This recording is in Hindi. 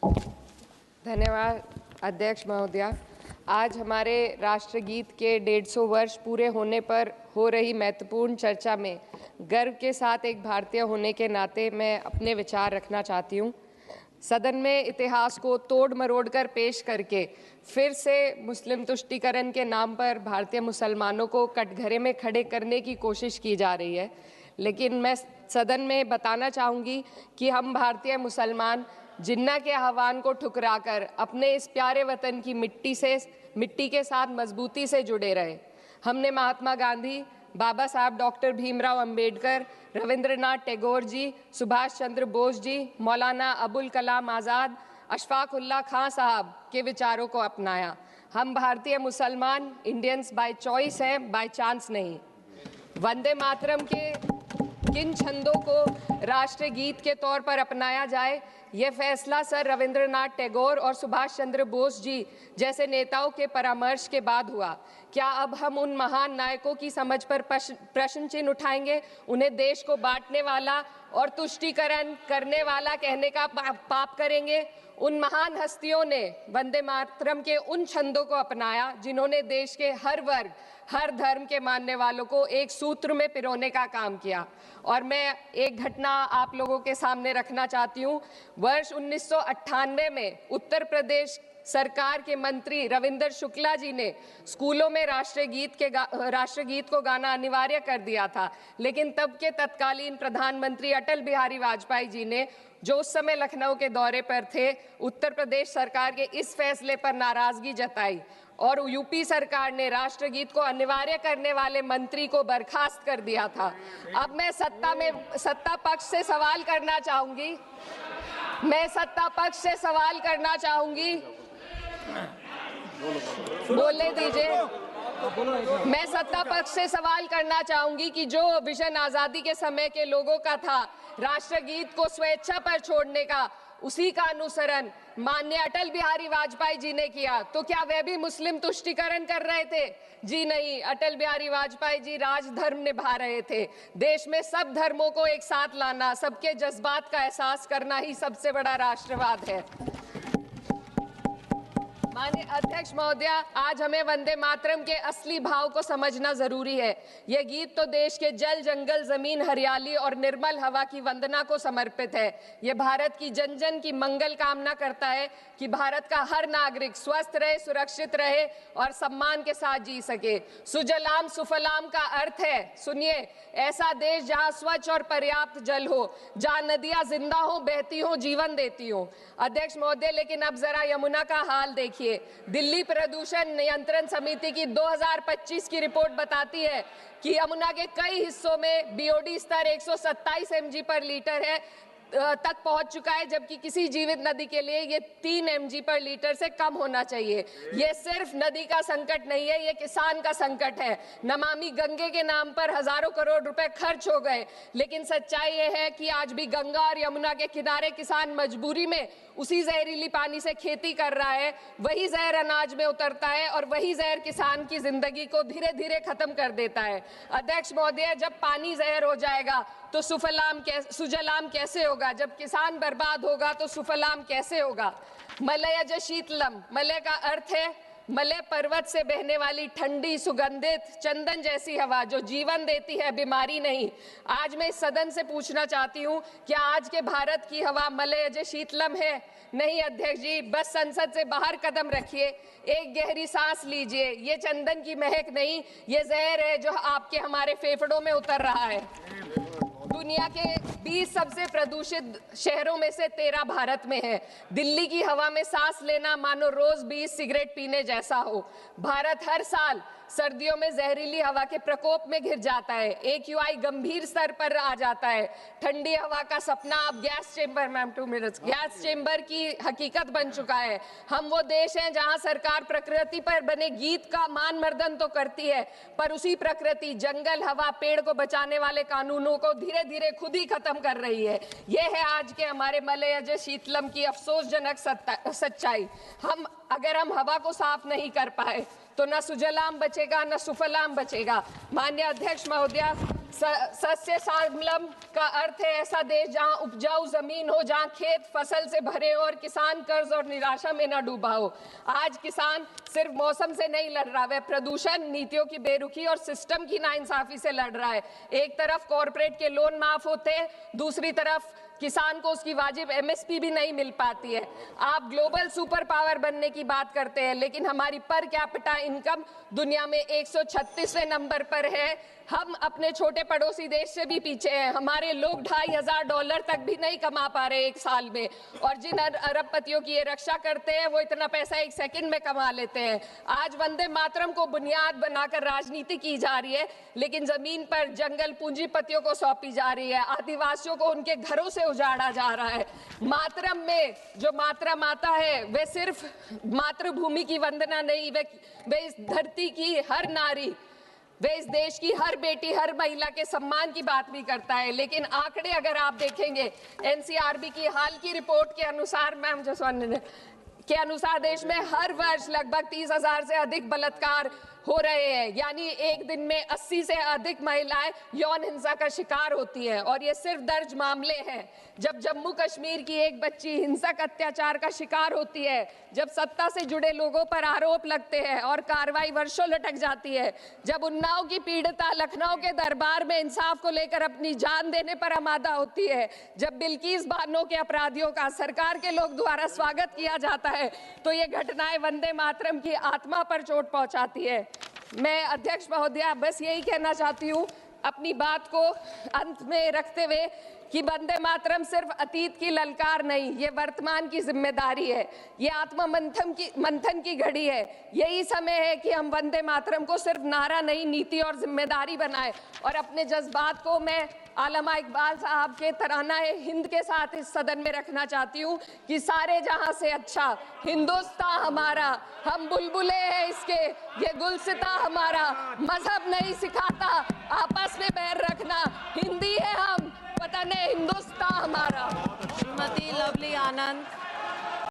धन्यवाद अध्यक्ष महोदया। आज हमारे राष्ट्रगीत के 150 वर्ष पूरे होने पर हो रही महत्वपूर्ण चर्चा में गर्व के साथ एक भारतीय होने के नाते मैं अपने विचार रखना चाहती हूँ। सदन में इतिहास को तोड़ मरोड़ कर पेश करके फिर से मुस्लिम तुष्टीकरण के नाम पर भारतीय मुसलमानों को कटघरे में खड़े करने की कोशिश की जा रही है। लेकिन मैं सदन में बताना चाहूँगी कि हम भारतीय मुसलमान जिन्ना के आह्वान को ठुकराकर अपने इस प्यारे वतन की मिट्टी के साथ मजबूती से जुड़े रहे। हमने महात्मा गांधी, बाबा साहब डॉक्टर भीमराव अंबेडकर, रविंद्रनाथ टैगोर जी, सुभाष चंद्र बोस जी, मौलाना अबुल कलाम आज़ाद, अशफाक उल्लाह खां साहब के विचारों को अपनाया। हम भारतीय मुसलमान इंडियंस बाय चॉइस हैं, बाय चांस नहीं। वंदे मातरम के किन छंदों को राष्ट्रगीत के तौर पर अपनाया जाए, यह फैसला सर रविंद्रनाथ टैगोर और सुभाष चंद्र बोस जी जैसे नेताओं के परामर्श के बाद हुआ। क्या अब हम उन महान नायकों की समझ पर प्रश्न चिन्ह उठाएंगे? उन्हें देश को बांटने वाला और तुष्टीकरण करने वाला कहने का पाप करेंगे? उन महान हस्तियों ने वंदे मातरम के उन छंदों को अपनाया जिन्होंने देश के हर वर्ग, हर धर्म के मानने वालों को एक सूत्र में पिरोने का काम किया। और मैं एक घटना आप लोगों के सामने रखना चाहती हूँ। वर्ष 1998 में उत्तर प्रदेश सरकार के मंत्री रविंदर शुक्ला जी ने स्कूलों में राष्ट्रगीत को गाना अनिवार्य कर दिया था। लेकिन तब के तत्कालीन प्रधानमंत्री अटल बिहारी वाजपेयी जी ने, जो उस समय लखनऊ के दौरे पर थे, उत्तर प्रदेश सरकार के इस फैसले पर नाराजगी जताई और यूपी सरकार ने राष्ट्रगीत को अनिवार्य करने वाले मंत्री को बर्खास्त कर दिया था। अब मैं सत्ता पक्ष से सवाल करना चाहूंगी, बोलने दीजिए। मैं सत्ता पक्ष से सवाल करना चाहूंगी कि जो विजन आजादी के समय के लोगों का था राष्ट्रगीत को स्वेच्छा पर छोड़ने का, उसी का अनुसरण माननीय अटल बिहारी वाजपेयी जी ने किया, तो क्या वे भी मुस्लिम तुष्टीकरण कर रहे थे? जी नहीं, अटल बिहारी वाजपेयी जी राजधर्म निभा रहे थे। देश में सब धर्मों को एक साथ लाना, सबके जज्बात का एहसास करना ही सबसे बड़ा राष्ट्रवाद है। माननीय अध्यक्ष महोदया, आज हमें वंदे मातरम के असली भाव को समझना जरूरी है। यह गीत तो देश के जल, जंगल, जमीन, हरियाली और निर्मल हवा की वंदना को समर्पित है। यह भारत की जन जन की मंगल कामना करता है कि भारत का हर नागरिक स्वस्थ रहे, सुरक्षित रहे और सम्मान के साथ जी सके। सुजलाम सुफलाम का अर्थ है, सुनिए, ऐसा देश जहां स्वच्छ और पर्याप्त जल हो, जहां नदियां जिंदा हो, बहती हो, जीवन देती हो। अध्यक्ष महोदय, लेकिन अब जरा यमुना का हाल देखिए। दिल्ली प्रदूषण नियंत्रण समिति की 2025 की रिपोर्ट बताती है कि यमुना के कई हिस्सों में बीओडी स्तर 127 mg पर लीटर है तक पहुंच चुका है, जबकि किसी जीवित नदी के लिए ये 3 mg पर लीटर से कम होना चाहिए। ये सिर्फ नदी का संकट नहीं है, ये किसान का संकट है। नमामि गंगे के नाम पर हजारों करोड़ रुपए खर्च हो गए, लेकिन सच्चाई ये है कि आज भी गंगा और यमुना के किनारे किसान मजबूरी में उसी जहरीली पानी से खेती कर रहा है। वही जहर अनाज में उतरता है और वही जहर किसान की जिंदगी को धीरे धीरे खत्म कर देता है। अध्यक्ष महोदय, जब पानी जहर हो जाएगा तो सुजलाम कैसे होगा? जब किसान बर्बाद होगा तो सुफलाम कैसे होगा? मलयज शीतलम, मलय का अर्थ है मलय पर्वत से बहने वाली ठंडी, सुगंधित, चंदन जैसी हवा जो जीवन देती है, बीमारी नहीं। आज मैं इस सदन से पूछना चाहती हूँ, क्या आज के भारत की हवा मलयज शीतलम है? नहीं अध्यक्ष जी, बस संसद से बाहर कदम रखिए, एक गहरी सांस लीजिए। ये चंदन की महक नहीं, ये जहर है जो आपके हमारे फेफड़ों में उतर रहा है। दुनिया के 20 सबसे प्रदूषित शहरों में से 13 भारत में है। दिल्ली की हवा में सांस लेना मानो रोज 20 सिगरेट पीने जैसा हो। भारत हर साल सर्दियों में जहरीली हवा के प्रकोप में घिर जाता है। AQI गंभीर स्तर पर आ जाता है। ठंडी हवा का सपना अब गैस चेंबर की हकीकत बन चुका है। हम वो देश हैं जहां सरकार प्रकृति पर बने गीत का मान मर्दन तो करती है, पर उसी प्रकृति, जंगल, हवा, पेड़ को बचाने वाले कानूनों को धीरे धीरे खुद ही खत्म कर रही है। ये है आज के हमारे मलयज शीतलम की अफसोसजनक सच्चाई। अगर हम हवा को साफ नहीं कर पाए तो न सुजलाम बचेगा न सुफलाम बचेगा। माननीय अध्यक्ष महोदया, सस्य श्यामलम का अर्थ है ऐसा देश जहां उपजाऊ जमीन हो, जहां खेत फसल से भरे हो और किसान कर्ज और निराशा में न डूबा हो। आज किसान सिर्फ मौसम से नहीं लड़ रहा, वह प्रदूषण, नीतियों की बेरुखी और सिस्टम की नाइंसाफी से लड़ रहा है। एक तरफ कॉरपोरेट के लोन माफ होते हैं, दूसरी तरफ किसान को उसकी वाजिब एमएसपी भी नहीं मिल पाती है। आप ग्लोबल सुपर पावर बनने की बात करते हैं, लेकिन हमारी पर कैपिटा इनकम दुनिया में 136वें नंबर पर है। हम अपने छोटे पड़ोसी देश से भी पीछे हैं। हमारे लोग $2,500 तक भी नहीं कमा पा रहे एक साल में, और जिन अरबपतियों की ये रक्षा करते हैं वो इतना पैसा एक सेकंड में कमा लेते हैं। आज वंदे मातरम को बुनियाद बनाकर राजनीति की जा रही है, लेकिन जमीन पर जंगल पूंजीपतियों को सौंपी जा रही है, आदिवासियों को उनके घरों से उजाड़ा जा रहा है। मातरम में जो मात्रा माता है वे सिर्फ मातृभूमि की वंदना नहीं, वे इस धरती की हर नारी, वे इस देश की हर बेटी, हर महिला के सम्मान की बात भी करता है। लेकिन आंकड़े अगर आप देखेंगे, एनसीआरबी की हाल की रिपोर्ट के अनुसार, मैम जसवंत के अनुसार देश में हर वर्ष लगभग 30,000 से अधिक बलात्कार हो रहे हैं, यानी एक दिन में 80 से अधिक महिलाएं यौन हिंसा का शिकार होती हैं। और ये सिर्फ दर्ज मामले हैं। जब जम्मू कश्मीर की एक बच्ची हिंसक अत्याचार का शिकार होती है, जब सत्ता से जुड़े लोगों पर आरोप लगते हैं और कार्रवाई वर्षों लटक जाती है, जब उन्नाव की पीड़िता लखनऊ के दरबार में इंसाफ को लेकर अपनी जान देने पर आमादा होती है, जब बिल्किस बानो के अपराधियों का सरकार के लोग द्वारा स्वागत किया जाता है, तो ये घटनाएं वंदे मातरम की आत्मा पर चोट पहुंचाती है। मैं अध्यक्ष महोदया बस यही कहना चाहती हूँ अपनी बात को अंत में रखते हुए कि वंदे मातरम सिर्फ अतीत की ललकार नहीं, ये वर्तमान की जिम्मेदारी है, ये आत्मा मंथन की घड़ी है। यही समय है कि हम वंदे मातरम को सिर्फ नारा नहीं, नीति और जिम्मेदारी बनाएं। और अपने जज्बात को मैं आलमा इकबाल साहब के तराना-ए-हिंद के साथ इस सदन में रखना चाहती हूँ कि सारे जहां से अच्छा हिंदुस्तान हमारा, हम बुलबुले हैं इसके, ये गुलसिता हमारा, मजहब नहीं सिखाता आपस में बैर रखना, हिंदी है हम, वतन है हिंदुस्तान हमारा। श्रीमती लवली आनंद।